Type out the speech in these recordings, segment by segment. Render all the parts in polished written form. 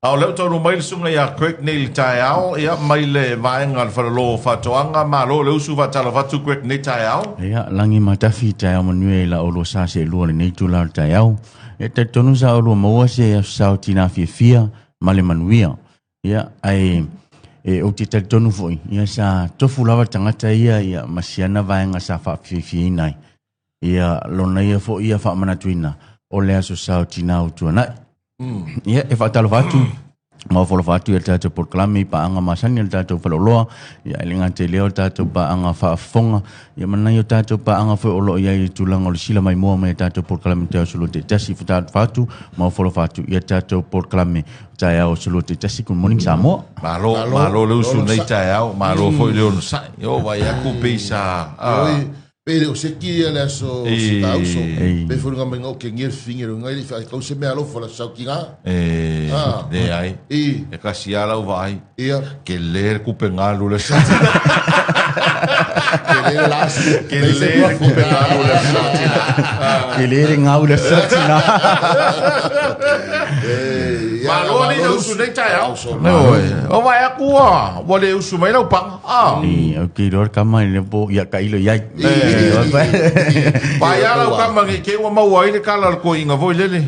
Au leo tau mai sunga ya Craig Neil Taiao ia mai le vaenga le whalalo whatoanga ma lo leo su whatala whatu Craig Neil Taiao. Ia langi matafi Taiao manue la olo sa se lua le nei tula Taiao. E te tonu sa olo maua se sao tina fia male manuia. Ia ai e o te tonu foi. Ia sa tofu lava tangata ia masiana vaenga sa wha fia nai. Ia lona ia fo ia wha manatuina o lea so sao tina utua nai. Ia e whatalo whatu ma folo whatu ia tātou porklami pa anga masani ia tātou whaloloa ia elinga te leo tātou pa anga whaafonga ia manai o tātou pa anga whaolo ia i tūlanga o le sila mai mua mai tātou porklami te au sulu te tasi whatu ma folo whatu ia tātou porklami tai au sulu te tasi kun morning Samoa Malo leo su nei tai au malo foi leo no sai o vai aku peisa Pere o se kia le aso se tauso. Pe furu ngā menga o ke ngir finger ngai li whai kau se mea lofa la sau ki ngā. De ai. E kasi ala u vai. Ia. Ke leer kupe ngā lule sa. Ke leer las. Ke leer kupe ngā lule sa. Ke leer ngā lule sa. Malo ni le usu nei tai au. O vai aku a. Wale usu mai lau pang. Ok, lor kama ni po ia ka ilo iai. Pai ala o kamangi ke ua mau ai le kala ko inga voi lele.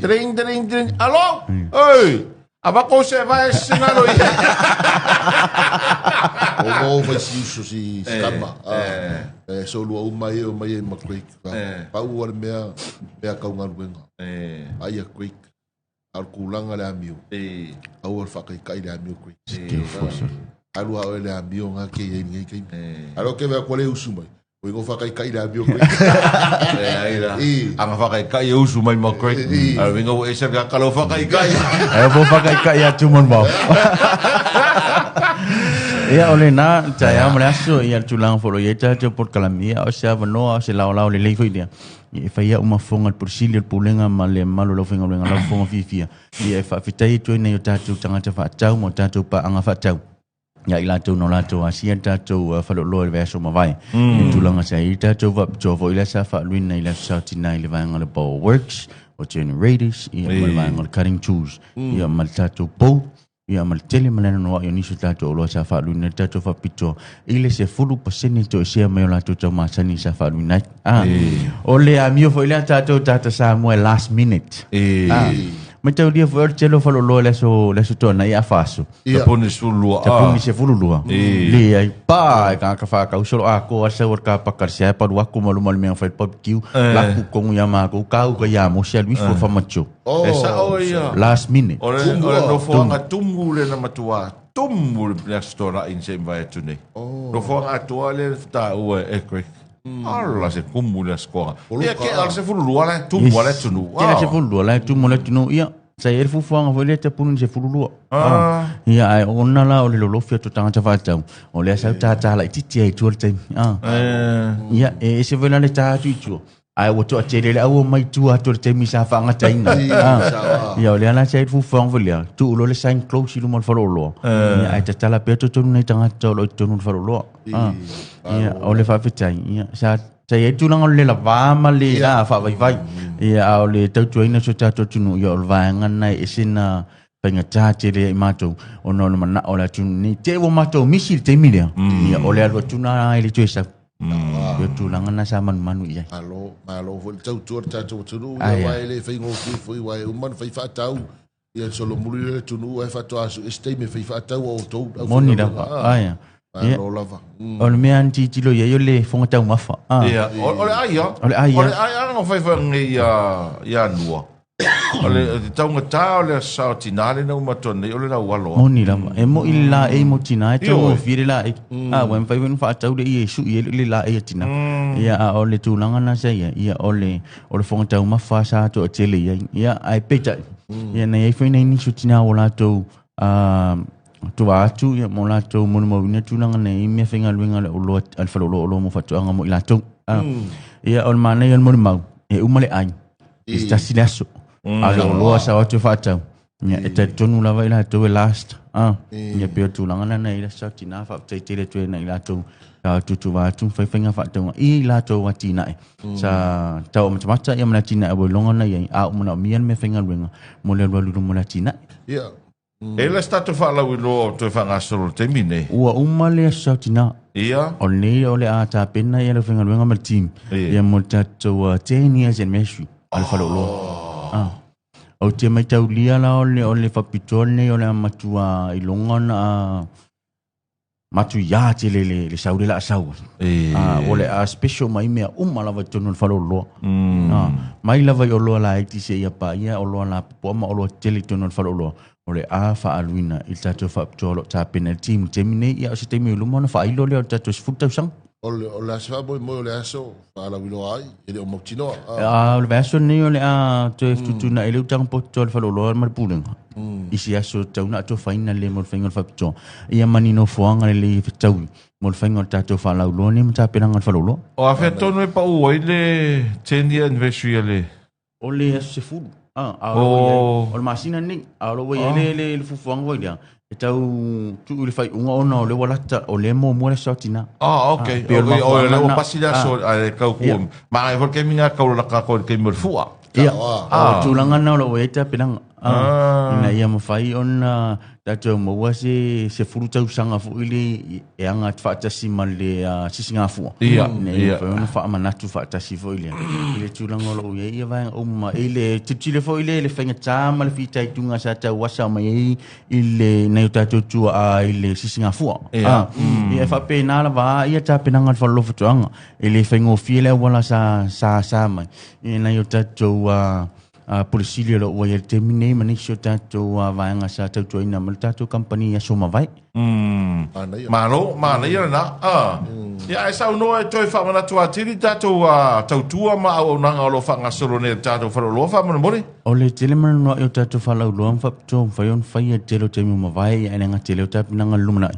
Tring. Alo? Oi! Aba ko se vai sinalo i. O vai si uso si kama. So lua umai o mai ma Creek. Pau wale mea kaunga ruenga. Ai a Creek. Al kulanga le amio. Au al whakai le amio Creek. Alu hao le amio ngā ke iei ngai kai. Alo ke vea kole usu mai. O ingo whakai le amio Creek. Anga whakai e usu mai ma Creek. Alo ingo e se vea kalau whakai. E po whakai a tumon mau. Ia ole na tai au mare aso ia tulang folo ia tātou porkalamia o se avanoa o se lao le leifo idea. E whaia uma fonga porsilia pulenga ma le malo lau whenga luenga lau fonga fifia. Ia e whawhitai tui nei o tātou tangata whaatau mo tātou pa anga whaatau. Ia i lātou no lātou asia tātou whaloloa le veaso mawai. I tulanga sa i tātou wapitovo i la sa whaaluina i la sautina i le vaenga le ball works o generators i le vaenga le cutting tools. Ia ma le tātou pou. Ia mal tele malena no ia nisu tātou o sa whaaluina tātou whapito i le se 40% to sea mai o lātou tau masani sa whaaluina. O le amio fo i le tātou sa mua last minute. Mai tau dia fo el telo whaloloa le so tōna i a whaaso. Tapuni sulua. Tapuni se fululua. Le ai pā e ka whakau solo a ko asa or ka pakarsia e paru aku malu mea whai papikiu. Laku kongu ia mākou kau ka ia mo sia luis fo whamacho. Esa o ia. Last minute. Ore no whanga tumu le na matua. Tumu le stora in se mvai tune. No whanga atua le ta ua e Creek. Alla se kumu le skoa. Ia ke ala se fululua le tumu le tunu. Ia se fululua le tumu le tunu ia. Sa e fufuanga fo le te punu se fululua. Ia ai ona la o le lolofia to tangata whaatau. O le asau tātā la i titi ai tuar taimi. Ia e se vela le tātu i tua. Ai o to tere le au mai tua to te mi sa fanga taina. Ia o le ana sai fu fang volia. Tu lo le sign close lu mal farolo. Ia ai te tala pe to nei tanga to lo to no farolo. Ia o le fa fitai. Ia sa sai tu lang le la va ma le la fa vai. Ia o le tau tuina so ta to tunu ia o va ngana e sina penga tate le mato o no mana o la tu ni te wo mato misil te milia. Ia o le alwa tuna ile tu sa yo tulangan na sa manu iya. Malo fo tau tuar tatu tunu ia wai le fai ngofi foi wai uman fai fatau ia solo mulu le tunu e fatu asu este me fai fatau o tou. Moni da aya. Malo lava. O le mea anti tilo ia yo le fonga tau mafa. Ia o le aia. O le aia no fai ngi ia nua. Ole tau ngata ole sao tinale no matone ole la walo. Moni la e mo illa e mo tina e tau fire la e. Wen fai wen fa tau le Yesu i le la e tina. Ia ole tulanga na sei ia ole fonga tau mafa sa to tele ia ai peta. Ia nei foi nei ni sutina ola to tu atu ia mo la to mo vina tulanga nei me fenga luenga le olo al falolo lo mo fatu anga mo ila to. Ia ol mana ia mo mau e umale ai. Sta silaso. Alo loa sa watu fatau. Nya eta tonu lava ila to last. Nya pio tu langana na ila sa tina fa te tele tu na ila to tu watu fa fenga fatau. Ila to watina. Sa tau macam-macam yang melatina abo longa na yang au mena mian me fenga wenga. Mole lu melatina. Ia. E la stato fa la wilo to fa ngasoro te mine. Ua umale sautina. Ia. O nei o le a ta pena ia le whenga luenga ma team. Ia mo tatou 10 years and mesu. Al whalo lo. O te mai tau lia la o le whapitone o le matua i longa na matu ia te le saure la sau. O le a special mai mea lava tono le whalo lo. Mai lava i o loa la eiti se ia pa ia o loa la poma o loa tele tono le whalo lo. O le a whaaluina i tatou whapitolo ta pena team. Te mine ia o se te mi ulumona whailo le o tatou sifutau sang. O le asfa mo le aso ala wilo ai ele o motino o le aso nei o le a to tu na ele utang po to le falo lo mar pulenga isi aso tau na to faina le mo fainga fa to ia mani no foanga le tau mo fainga ta to fa la lo ni mta pena ngal falo lo o a feto no pa o ile 10 year anniversary le o le se fu o le masina ni a lo we le fufuanga wo dia tau tu le fai unga ona o le walata o le mo le sotina okay o le o pasila so a kau ku ma e porque minga kau la ka ko ke merfua ia tu langa na lo we ta penang ina ia mo fai ona tatou maua se furutau sanga fu ili e anga whaatasi ma le sisinga fua. Ia. Nei whaona whaamanatu whaatasi fu ili. Ile tūlanga lo ue ia vai ma ile titile fu ili le whainga tāma le whitai tunga sa tau wasa mai ile nei tatou tua a ile sisinga fua. Ia. Ia whape nāla wā ia tā penanga whalofa tuanga. Ile whaingo fiele wala sa mai. Ia nei tatou Polisilia lo wa te mine mani sio tatou vaanga sa tatou ina mal tatou company so mavai malo ia na ia sa no e toi fa mana tua tiri tatou tautua ma o nanga lo fa ngasolo ne tatou fa lo fa mo mori o le tele man no yo tatou fa lo lo fa to fa yon fa ia telo te mi mavai ina nga tele tap nanga lumna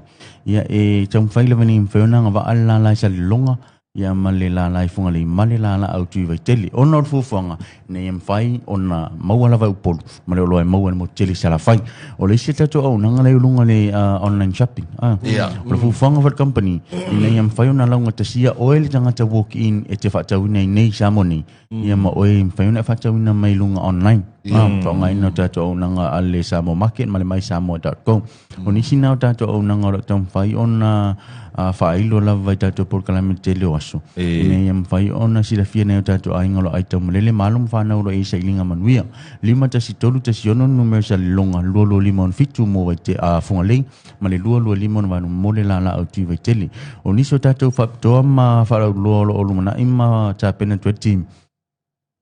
ia e tam fa le vani fa yon nga va alla la sa longa ia male la lai funga le male la au tu vai tele ona fu funga ne em fai ona maua va upol male lo e maua mo tele sala fai o le sita to ona ngale lunga le online shopping o fu funga for company ne em fai ona longa tasia oil tanga ta walk in e te fa ta nei samoni ia ma o em fai ona fa ta mai lunga online funga ina ta to ona ale samo market male mai samo.com oni sina ta to ona ngalo tam fai ona failo la vai tatou por calamite le oso nei am fai ona sila fia nei tatou ainga lo aitam lele malum fa na lo e sailinga manuia lima ta sitolu ta siono numero sa longa lolo limon fitu mo vai te a funga le male lolo limon va no mole la au ti vai tele oni so tatou fa to ma fa lo lo mana ima ta pena to team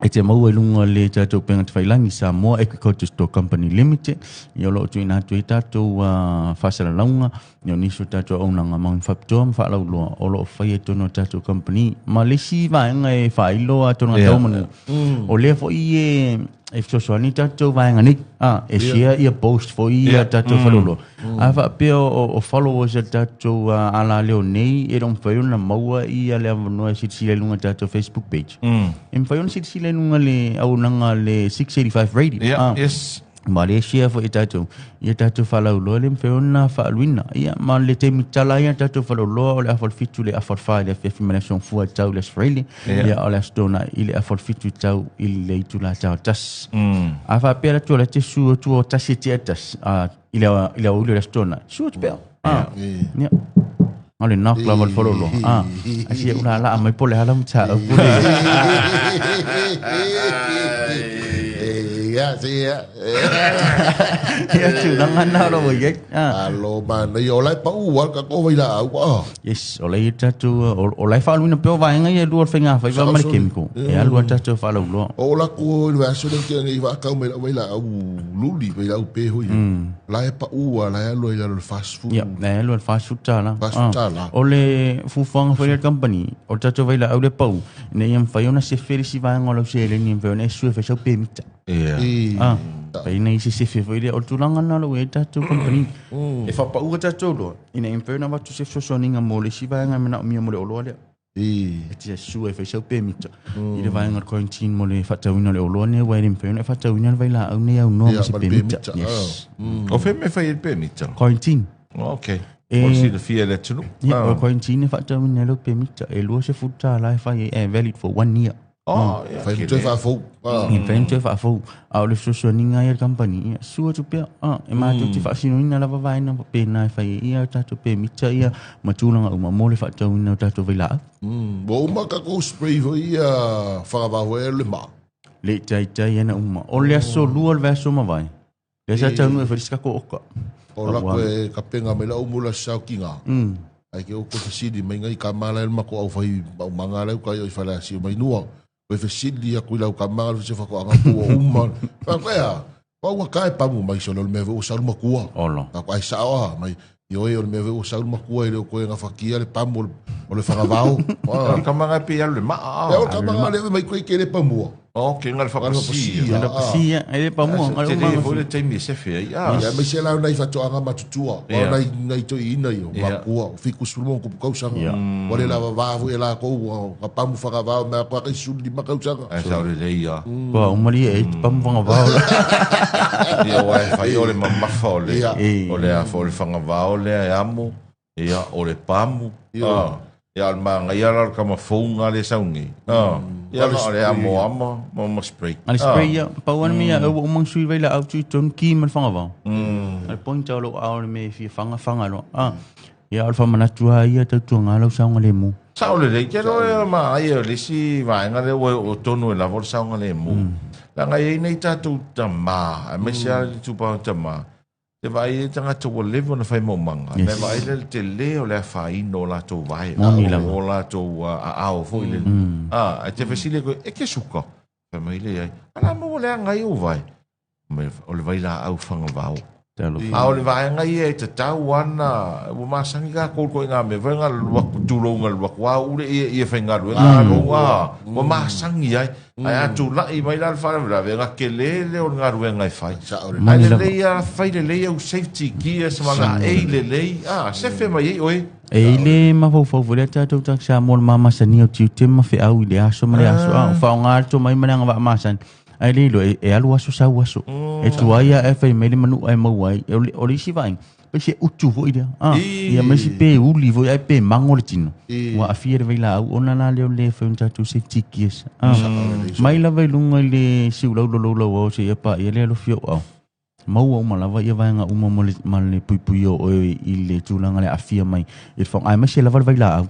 e te mau lunga le tatou penga te whailangi sa Moa Agriculture Store Company Limited i olo tu ina tu i tatou whasara launga i o niso tatou aunanga maun whapitoa mwhaalau loa olo o whai e tono tatou company ma lesi vaenga e whailo a tono tau manu o lea fo i e fitosoani tatou vaenga ni e share i a post fo i a tatou whalolo a whapea o followers a tatou ala leo nei e rong whaiona maua i a lea vanoa sile lunga tatou Facebook page e mwhaiona sile lunga le au nanga le 685 radio yes Malaysia fo itato ia tato falau lo le feona fa luina ia ma le te mitala ia tato falau lo le afol fitu le afol fa le femination fu tau le Australia ia ole stona ile afol fitu tau ile itula tau tas afa pera tu le su tu tasi tietas ile ole stona su pe ia ole nak la vol follow lo asia una la mai pole halam cha pole ya tu dangan na lo ye alo man yo lai pa u ka ko vai la au yes o lai tatu o lai fa luina pe vai nga ye lu fenga fa va mar kemiko e alu tatu fa lo lo o la ko va so de que ngai va ka me vai la au luli vai la pe ho lai pa u la lo ya lo fast food ya na lo fast food la o le fu fang fa company o tatu vai la au le pau ne yam fa yona se felisi va ngolo se le ni ve ne su fe so pe mita pai nei se foi o tulanga na lo e tatu company e fa pa u tatu lo ina inferno va tu se so ninga mole si va nga mena mi mole o lo le e ti su e fe so pe mita ina va nga quarantine mole fa ta wina le o lo ne wa inferno fa ta wina vai la au ne au no se pe mita yes o fe me fai il pe mita quarantine okay o si le fia le tunu o quarantine fa ta wina lo pe mita e lo se futa la fa e valid for 1 year Fai mtoi whafou. Ia whain tue whaafou. Au le soso ni ngai ar company. Ia sua tu pia. E mātou te whaasino ina lava vaina pa pēnā e whai ia tātou pē mita ia. Matūlanga uma mole whaatau ina o tātou vai laa. Wa uma ka kou spray ho ia whakawaho e le maa. Le tai ena uma. O le aso lua le vaso mawai. Le sa tau nui whariska ko oka. O lako e ka penga me la umula sao ki ngā. Ai ke o ko fasidi mai ngai ka mala e mako au whai manga lau kai o i whala si mai nua. Koe fasidi a kui lau ka manga se whako anga kua uma. Whakoea, wau ka e pamu mai so le mewe o saru makua. Olo. Ako ai sao mai yo e o le mewe o saru makua i le o koe nga whakia le pamu o le whakavao. Ka mga pi alu maa. E o ka manga le mai koe ke le pamua. Ke ngal whapasi. Ia pasia. E le pamua. Te le fo le taimi se fe. Ia mai se lau nei whatoanga matutua. O nei to ina i o makua. O fiku sulumo ko kausanga. O le lava vavu e la kou. Ka pamu whakavao mea kua kai suli ma kausanga. E sao le leia. Kua umari e pamu whangavao. Ia wai whai o le mamafa o le. O le a fo le whangavao le e amo. Ia o le pamu. Ia al manga ia la kama fonga le saungi. Ia la le amo mo spray. Ale spray ia pauan mia o umang sui vai la au tu ton ki mal whangavao. Ale pointa lo au le me fi whanga lo. Ia al whamana tua ia tau tua ngā lau saunga le mu. Sao le rei, kero e ma ai o lisi vaenga le o tonu e lavor saunga le mu. La ngai nei tātou tamā, a me se ali tupau tamā. Te vai e tanga tō levo na whai mo manga. Me vai le te leo le a whaino la tō vai. O la tō a ao fo ile. A te whesile koe, e ke suka. Whai mai le ai. Ala mo le a ngai o vai. O le vai la au whanga vau. A o le vai ngai e te tau ana. O masangi ka kōr koe ngā me. Vai ngā luaku tūronga luaku. Wa ure e whai ngā rue. Ngā roa. O masangi ai. Ai atu lai mai la whara vira. Ngā ke lele o ngā rue ngai whai. Ai le leia whai le leia o safety gear. Se mga ei le lei. Se whe mai ei oe. E le mawhau vore tātou tak sa mōl mamasani o tiu te mawhi au i le aso ma le aso. Whao ngā ato mai mananga wa masan. Ai le lo e alu aso sa aso. E tuaia e whai mele manu ai mauai. O le isi vaing. Pe se utu vo idea. Ia mai si pe uli vo ai pe mango le tino. Wa afia vai la au ona la leo le whai tātou safety gears. Mai la vai lunga le siu lau lo o se ia pa ia le alo fio au. Mau au malava ia vaenga uma male pui o i le tūlanga le afia mai. I whang ai mai se lava vai la au.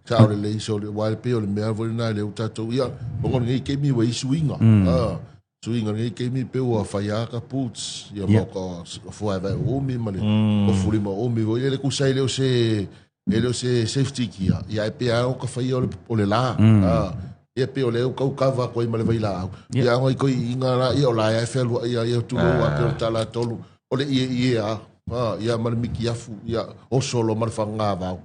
Sao le lei so le wale pe o le mea vore nai le utatou ia. Pongo ngai kemi wei suinga. Suinga ngai kemi pe o whaiaka poots. Ia moka fua vai omi male. O furima omi vo. Ia le kusai leo se safety kia. Ia e pe ao ka whai o le la. Ia pe o leo kau kava koe male vai la au. Ia ngoi koe inga la ia o la ia whelua ia tulu a ke o tala tolu. O le ia ia male miki afu ia o solo male whanga vau.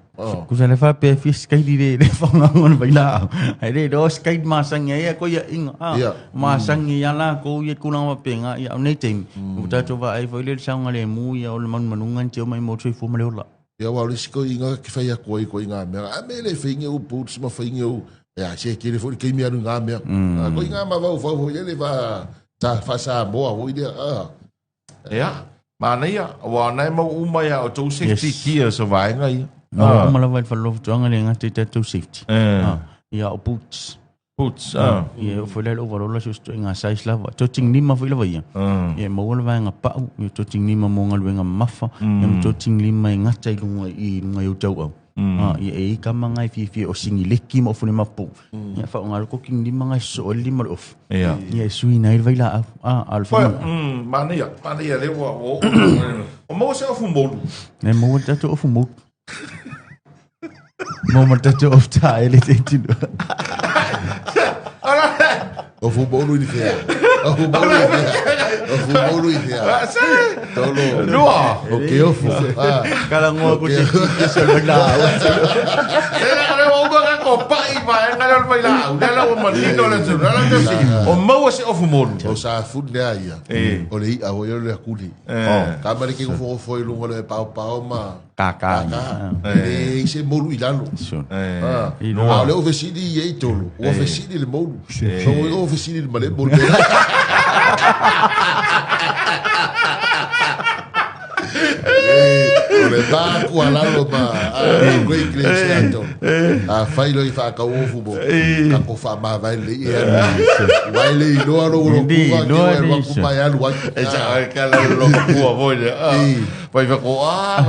Kusa le wha pe fi skaiti le whangangon vai la au. Ai re do skate masangi ia koe ia inga. Masangi ia la ko ia kunanga mapenga ia au nei teimi. Utato wa ai foi le saunga le mu ia o le manungan te o mai mo tui fu male o la. Ia wau lisi koe inga ki whai a koe inga mea. A me le whainge u poots ma whainge u. Ia, se kere fori kei mea ngā mea. Ko i ngā ma vau, ele va ta whasa moa hoi dea. Ia, mana ia, wa nai mau umai au tau safety kia sa vaenga ia. Umala vai whalofu tuanga le ngati tātou safety. Ia o boots. Boots, Ia o whalele o warola susto i ngā size lava. Toting lima whi lava ia. Ia maua lava ngā pau. Ia toting lima mo ngā luenga mafa. Ia toting lima i ngata i lunga i utau au. Ia e ka mangai fi o singi leki mo fune mapu. Ia fa ngal ko king di mangai so li mal of. Ia sui nai vai la alfa. Mania le o mo se of mo. Ne mo tato of mo. Mo tato of ta ele te tino. O futebol ni fea. O futebol ni fea. O futebol ni fea. Tolo. Lua. O que eu fu. Kala ngo ko se so la. Ele o ba ko pai vai ngala vai la. Dela o malino le su. Dela te si. O mo se o futebol. O sa fut le ia. O le a o le akuli. Ka mari ke ko foi lungo le pau ma. Kaka. E se molu ilalo. No, le ofesidi e tolo. O ofesidi le molu. So o ofesidi le male molu. le ba ku ala lo ma great great ato fai lo fa ka o fu bo ka ko fa ma vai le vai le lo ro ro ku va ku pa ya lu Esa ka lo ku vo ya vai fa ko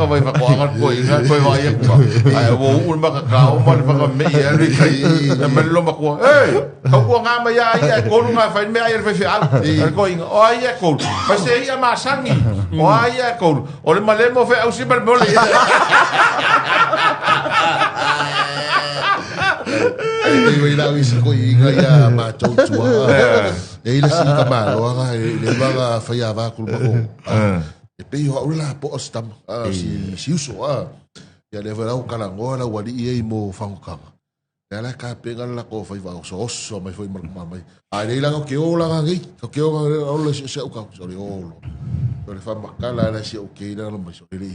vai fa ko ko inga ko vai ya ko ai wo un ba ka o ma fa ka me ya ri kai na me lo ma ko ka ko nga ma ya ya ko nga fa me ya fa fa ko inga o ya ko pa se ya ma sangi o ya ko o le male mo fa au si ber mo le Ei la wisi ko inga ya ma tau tua. Ei la si ka ma lo nga le ba fa ya va ku ba ko. E pe yo ula po ostam. Si uso ya le vera ka la ngora wali e mo fa ka. Ya la ka pe la ko fa va so mai foi mai. A le la ke o la ngi. Ke o o le se o ka so le o. Le fa makala la si o ke la lo mai so le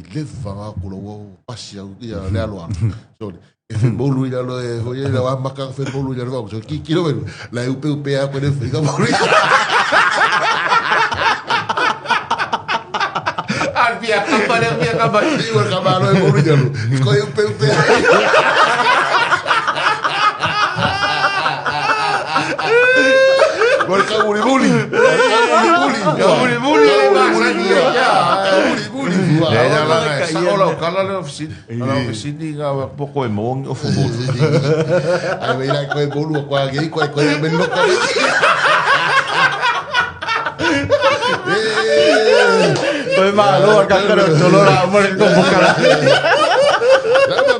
va ku lo pasia ya le alo. So fe bolu ya lo oye la va marcar fe bolu ya lo ki quiero ver la UPUP a con el friga bolu al via campana digo el campano de bolu ya lo con UPUP Gol kabuli buli ya la sa ola kala le oficina nga poko e mong o fumo ai vai la ko e bolu ko agi ko e ben lo ka Koe malo ka ka tolo ra mo ko bukala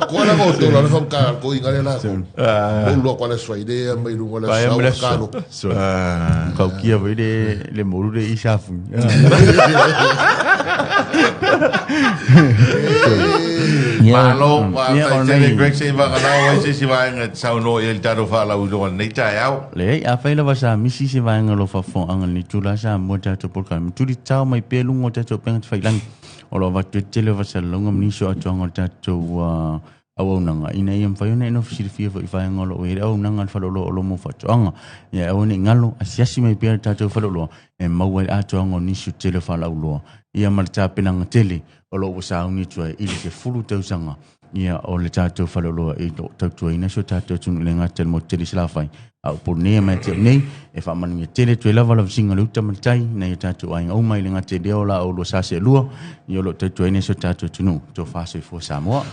ko la mo tolo la fam ka ko ingale la bolu ko la swa idea mai lu la sa ka kau kia vai le moru de isafu malo le Greg se va kana wa se va nga sa no el taro fa la udo nei ta yao le a fa la sa misi se va nga lo fa fo ang ni tula sa mo ta to por kam tu di tao mai pe lungo ta to peng fa lang o lo va tu tele va sa longo ni so to ang ta to au nanga ina yam fa yona no fisi fa nga lo e au nanga fa lo mo fa to anga ya au ni ngalo asiasi mai pe ta to fa lo e mau a to ang ni so tele fa la lo ia marta penang tele o lo sa ni to i le fulu te usanga ia o le tato fa lo e to to ina so tato tu lenga tel mo tele sla fai au por ne mai te nei e fa man ni tele to lava lo singa lu tamaltai na ia tato ai o mai lenga te de o la o lo sa se lua i o lo to ina so tato tu no to fa se fo sa mo